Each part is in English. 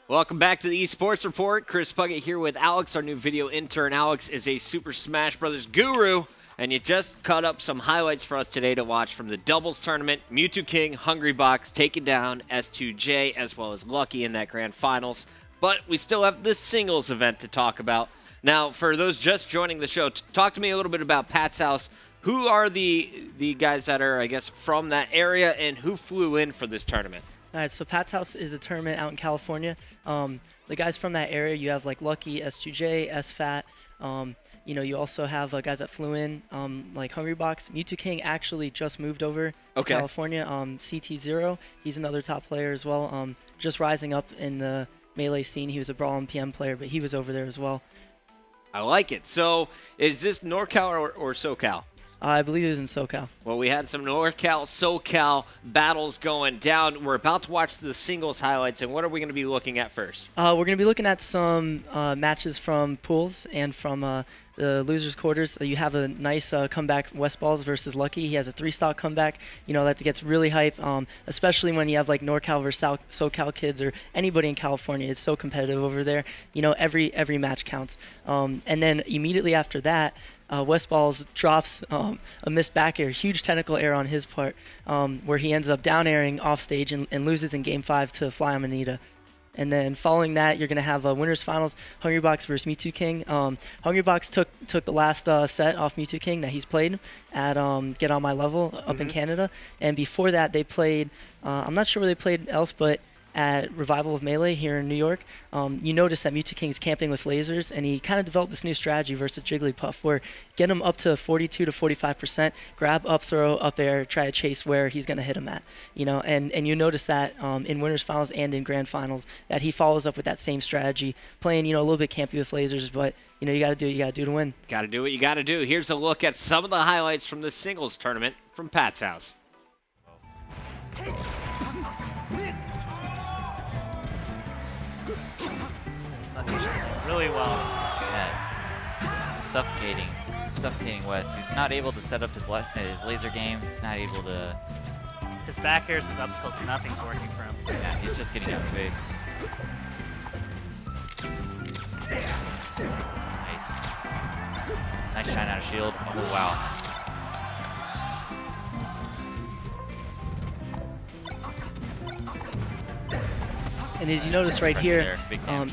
Welcome back to the eSports Report. Chris Puckett here with Alex, our new video intern. Alex is a Super Smash Bros. Guru, and you just cut up some highlights for us today to watch from the doubles tournament. Mewtwo King, Hungrybox taking down S2J as well as Lucky in that grand finals. But we still have the singles event to talk about. Now, for those just joining the show, talk to me a little bit about Pat's House. Who are the guys that are, I guess, from that area, and who flew in for this tournament? All right, so Pat's House is a tournament out in California. The guys from that area, you have like Lucky, S2J, SFAT. You also have guys that flew in, like Hungrybox. Mewtwo King actually just moved over to California. CT0, he's another top player as well. Just rising up in the Melee scene. He was a Brawl and PM player, but he was over there as well. I like it. So is this NorCal or SoCal? I believe it was in SoCal. Well, we had some NorCal, SoCal battles going down. We're about to watch the singles highlights, and what are we going to be looking at first? We're going to be looking at some matches from pools and from the losers' quarters. You have a nice comeback, West Balls versus Lucky. He has a 3-stock comeback. You know, that gets really hype, especially when you have like NorCal versus SoCal kids or anybody in California. It's so competitive over there. You know, every match counts. And then immediately after that, West Balls drops a missed back air, huge technical error on his part, where he ends up down airing off stage and loses in Game 5 to Fly Amanita. And then following that, you're going to have winners finals, Hungrybox versus Mewtwo King. Hungrybox took the last set off Mewtwo King that he's played at Get On My Level up in Canada. And before that, they played, I'm not sure where they played else, but at Revival of Melee here in New York. You notice that Mewtwo King's camping with lasers, and he kind of developed this new strategy versus Jigglypuff, where get him up to 42 to 45%, grab, up throw, up air, try to chase where he's going to hit him at. You know, and you notice that in winners finals and in grand finals that he follows up with that same strategy, playing, you know, a little bit campy with lasers, but you know, you got to do what you got to do to win. Got to do what you got to do. Here's a look at some of the highlights from the singles tournament from Pat's House. Really well. Yeah. Suffocating West. He's not able to set up his laser game. He's not able to. His back airs, his up tilts, nothing's working for him. Yeah, he's just getting outspaced. Nice shine out of shield. Oh wow. And as you notice right here,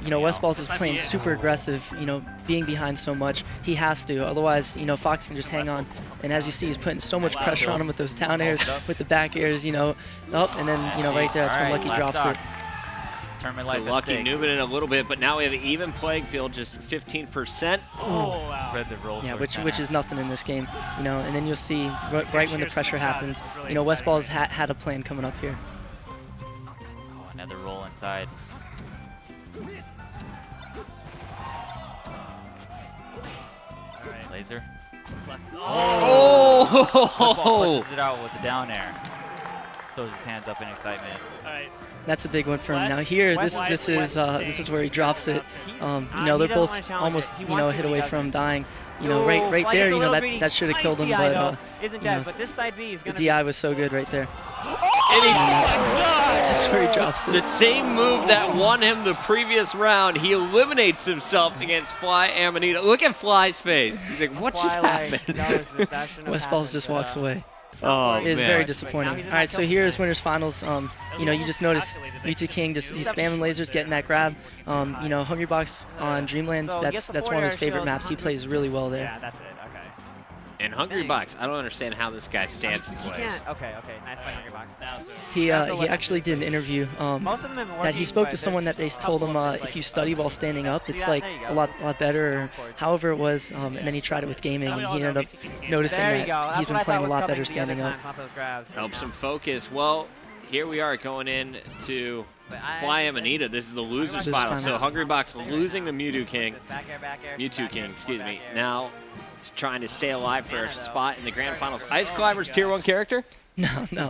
you know, West Balls is playing super aggressive, you know, being behind so much. He has to, otherwise, you know, Fox can just hang on. And as you see, he's putting so much pressure on him with those down airs, with the back airs, you know, up, and then, you know, right there, that's when Lucky drops it. So Lucky moving in a little bit, but now we have an even playing field, just 15%. Oh, wow. Read the roll. Yeah, which is nothing in this game, you know, and then you'll see right when the pressure happens, you know, West Balls had a plan coming up here. Another roll inside. Alright. Laser. Oh! Pushes it out with the down air. Throws his hands up in excitement. Alright. That's a big one for him. Now here, this is where he drops it. You know, they're both almost, you know, a hit away from dying. You know, right there, you know, that should have killed him, but you know, the DI was so good right there. That's where he drops it. The same move that won him the previous round, he eliminates himself against Fly Amanita. Look at Fly's face. He's like, what just happened? West Balls just walks away. Oh, it is very disappointing. All right, so here's winners finals. You know, you just notice Mewtwo King he's spamming lasers, getting that grab. You know, Hungrybox on Dreamland, that's one of his favorite maps. He plays really well there. Yeah, that's it. Okay. And Hungrybox, I don't understand how this guy stands and plays. Okay. Nice play, Hungrybox. He actually did an interview that he spoke to someone that they told him if you study while standing up, it's like a lot better, or however it was. And then he tried it with gaming, and he ended up noticing that he's been playing a lot better standing up. Helps him focus. Well, here we are going in to Fly Amanita. This is the losers final. So Hungrybox losing to Mewtwo King. Excuse me. Now trying to stay alive for a spot in the grand finals. Ice Climber's tier 1 character? No, no.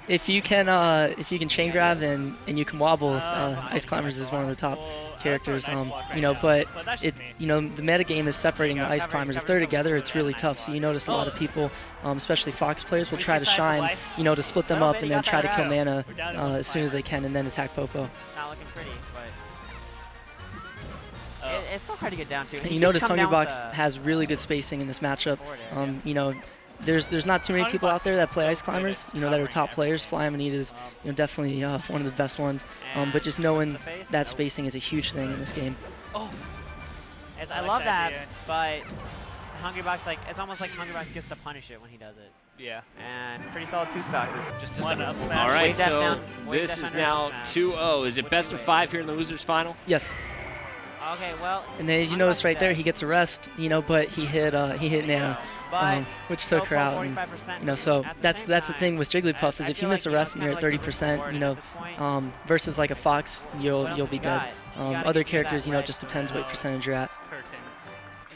If you can chain grab and you can wobble, Ice Climbers is one of the top characters. You know, but the meta game is separating the Ice Climbers. If they're together, it's really tough. So you notice a lot of people, especially Fox players, will try to shine, you know, to split them up and then try to kill Nana as soon as they can and then attack Popo. Not looking pretty, but it's so hard to get down to. And you notice Hungrybox has really good spacing in this matchup. You know, there's not too many people out there that play Ice Climbers, you know, that are top players. Fly Amanita is, you know, definitely one of the best ones. But just knowing that spacing is a huge thing in this game. Oh, I love that, but Hungrybox, like, it's almost like Hungrybox gets to punish it when he does it. Yeah. And pretty solid two-stock. Just one up smash. All right, so down, this is now 2-0. Is it best of 5 here in the losers final? Yes. Okay, well. And then as you notice right there, he gets a rest, you know, but he hit Nana, which took her out. And, you know, so that's the thing with Jigglypuff is if you miss a rest and you're at 30%, you know, versus like a Fox, you'll be dead. Other characters, you know, it just depends what percentage you're at.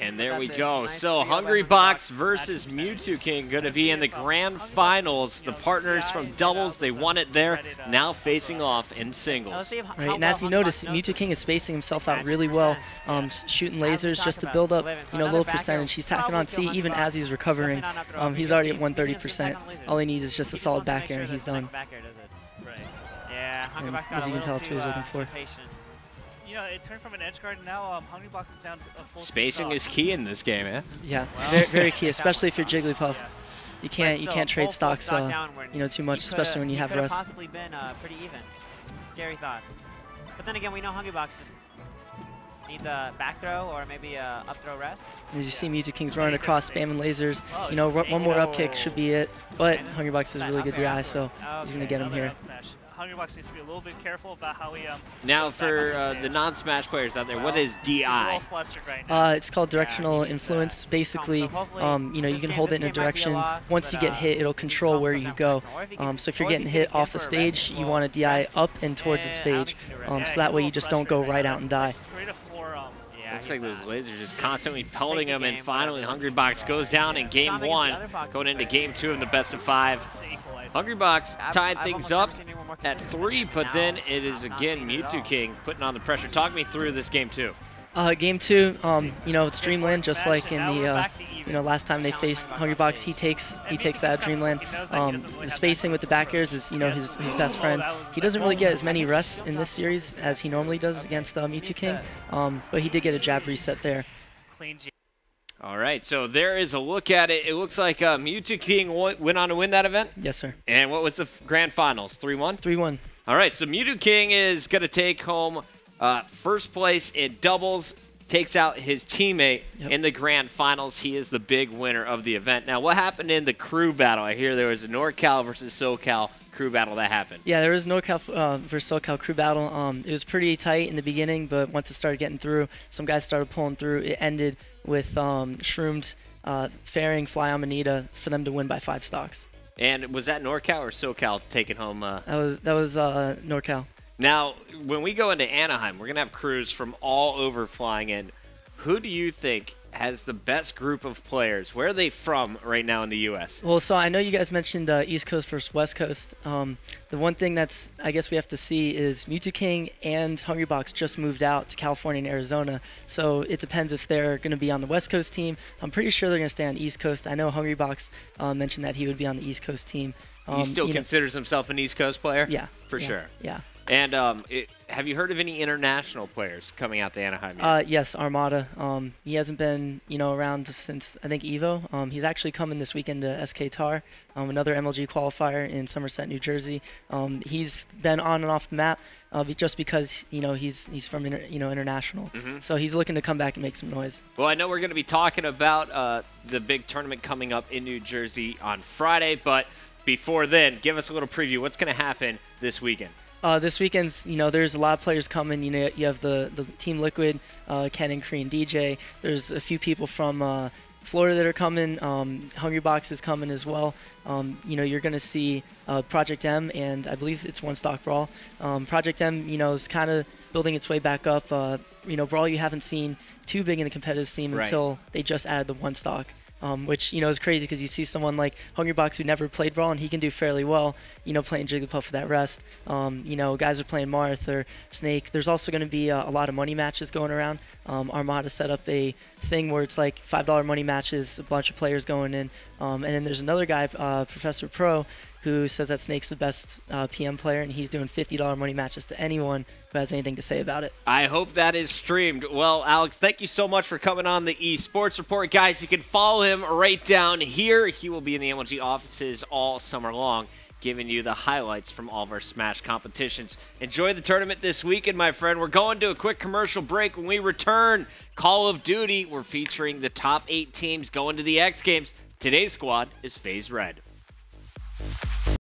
And there we go. So Hungrybox versus Mewtwo King going to be in the grand finals. The partners from doubles, they won it there. Now facing off in singles. Right, and as you notice, Mewtwo King is spacing himself out really well, shooting lasers just to build up, you know, a little percentage. He's tacking on C even as he's recovering. He's already at 130%. All he needs is just a solid back air and he's done. And as you can tell, it's what he's looking for. You know, it turned from an edge guard, and now Hungrybox is down a full spacing is key in this game, eh? Yeah, very, very key, especially if you're Jigglypuff. You can't trade stocks, you know, too much, especially when you have rest. Possibly been pretty even. Scary thoughts. But then again, we know Hungrybox just needs a back throw or maybe a up throw rest. As you see, Mewtwo King's running across, spamming lasers. You know, one more up kick should be it. But Hungrybox is a really good guy, so he's gonna get him here. Hungrybox needs to be a little bit careful about how he now for the non-Smash players out there, what is DI? It's called directional influence. Basically, you know, you can hold it in a direction. Once you get hit, it'll control where you go. So if you're getting hit off the stage, you want to DI up and towards the stage. So that way you just don't go right out and die. Looks like those lasers just constantly pelting him, and finally Hungrybox goes down in game 1, going into game 2 of the best of 5. Hungrybox tied things up at 3, but then it is again Mewtwo King putting on the pressure. Talk me through this game 2. Game 2, you know, it's Dreamland, just like in the you know, last time they faced Hungrybox. He takes that Dreamland. The spacing with the back airs is, you know, his best friend. He doesn't really get as many rests in this series as he normally does against Mewtwo King, but he did get a jab reset there. All right, so there is a look at it. It looks like Mewtwo King went on to win that event? Yes, sir. And what was the grand finals, 3-1? 3-1. All right, so Mewtwo King is going to take home first place in doubles, takes out his teammate in the grand finals. He is the big winner of the event. Now, what happened in the crew battle? I hear there was a NorCal versus SoCal crew battle that happened. Yeah, there was NorCal versus SoCal crew battle. It was pretty tight in the beginning, but once it started getting through, some guys started pulling through. It ended with Shroomed fairing Fly Amanita for them to win by 5 stocks. And was that NorCal or SoCal taking home? That was NorCal. Now, when we go into Anaheim, we're going to have crews from all over flying in. Who do you think has the best group of players? Where are they from right now in the U.S.? Well, so I know you guys mentioned East Coast versus West Coast. The one thing that's, I guess we have to see is Mewtwo King and Hungrybox just moved out to California and Arizona. So it depends if they're going to be on the West Coast team. I'm pretty sure they're going to stay on East Coast. I know Hungrybox mentioned that he would be on the East Coast team. He still considers himself an East Coast player? Yeah. For sure. Yeah. And have you heard of any international players coming out to Anaheim yet? Yes, Armada. He hasn't been, you know, around since, I think, EVO. He's actually coming this weekend to SK Tar, another MLG qualifier in Somerset, New Jersey. He's been on and off the map just because, you know, he's from international. So he's looking to come back and make some noise. Well, I know we're going to be talking about the big tournament coming up in New Jersey on Friday, but before then, give us a little preview. What's going to happen this weekend? This weekend's, you know, there's a lot of players coming. You know, you have the Team Liquid, Ken and Korean DJ. There's a few people from Florida that are coming. Hungrybox is coming as well. You know, you're going to see Project M, and I believe it's One Stock Brawl. Project M, you know, is kind of building its way back up. You know, Brawl you haven't seen too big in the competitive scene until they just added the One Stock. which, is crazy because you see someone like Hungrybox who never played Brawl, and he can do fairly well, playing Jigglypuff with that rest. Guys are playing Marth or Snake. There's also going to be a lot of money matches going around. Armada set up a thing where it's like $5 money matches, a bunch of players going in. And then there's another guy, Professor Pro, who says that Snake's the best PM player, and he's doing $50 money matches to anyone who has anything to say about it. I hope that is streamed. Well, Alex, thank you so much for coming on the eSports Report. Guys, you can follow him right down here. He will be in the MLG offices all summer long, giving you the highlights from all of our Smash competitions. Enjoy the tournament this weekend, my friend. We're going to a quick commercial break. When we return, Call of Duty, we're featuring the top 8 teams going to the X Games. Today's squad is FaZe Red.